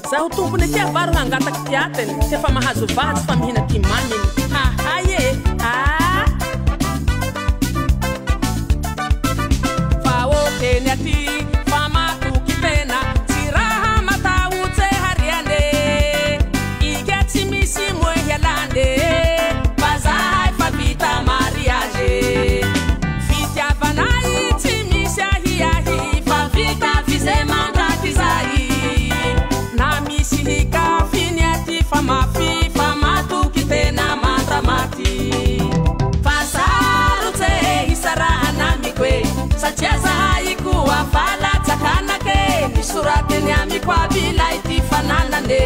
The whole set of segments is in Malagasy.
Zaho tompony ty avaro hangataky tiatany ty fa mahazo vatsy fa mihina ty maminy hahaye fa okeny aty fa matoky tena tsy raha matahotsy hariane ika tsy misy moe hialande fa zahay fa vita mariage fitiavanay tsy misy ahiahy fa vita vize mandraky zay hika finy aty fa mafy fa matoky tena mandramati fa sarotse hisarahana amiko e satria zahay koa falatsakanake nisorateny amiko aby ilay ty fananane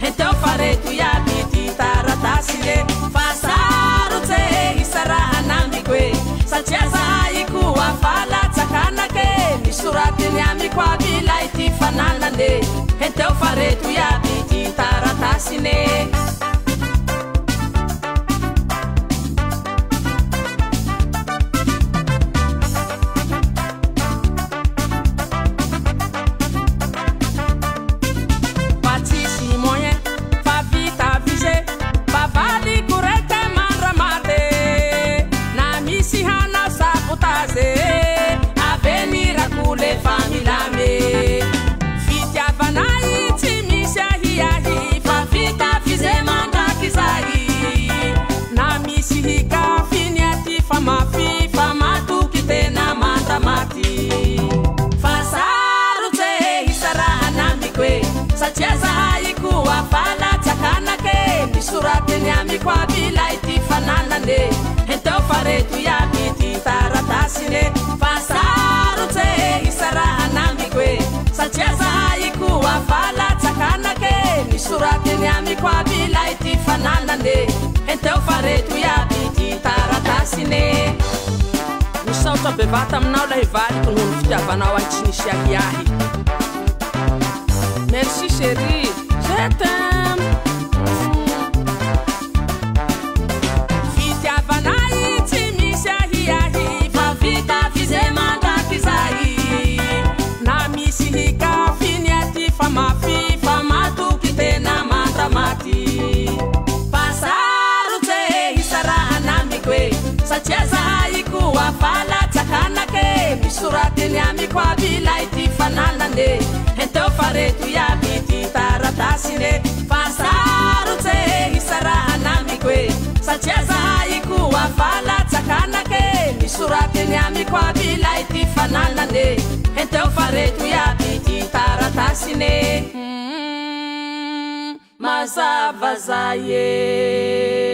enteo fareto iaby ty taratasine fa sarotse hisarahana amiko e satria zahay koa falatsakanake nisorateny amiko aby ilay ty fananane enteo fareto iaby ty taratasine fa tsisy moyen fa vita vise fa valiko reke mandramate na misy hana sabotaze avenirako le familame fitiavanay tsy misy ahiahy fa vita vize mandraky zay na misy hika finy aty fa mafy fa matoky tena mandramati fa sarotse hisarahana amiko e satria zahay koa falatsakanake nisorateny amiko aby ilay ty fananane enteo fareto iaby ty taratasine fa sarotse hisarahana amiko e satria zahay koa falatsakanake nisorateny amiko aby ilay ty fananane enteo fareto iaby ty taratasine misaotra bevata aminao lahy valiko noho ny fitiavanao ahy tsy nisy ahiahy merci chérie je t'aime fitiavanay tsy misy ahiahy fa vita vize mandraky zay na misy hika finy aty fa mafy fa matoky tena mandramati fa sarotse hisarahana amiko e satria zahay koa falatsakanake misorateny amiko aby ilay ty fananane enteo fareto iaby ty taratasine fa sarotse hisarahana amiko e satria zahay koa falatsakanake misorateny amiko aby ilay ty fananane enteo fareto iaby ty taratasine mazava zay e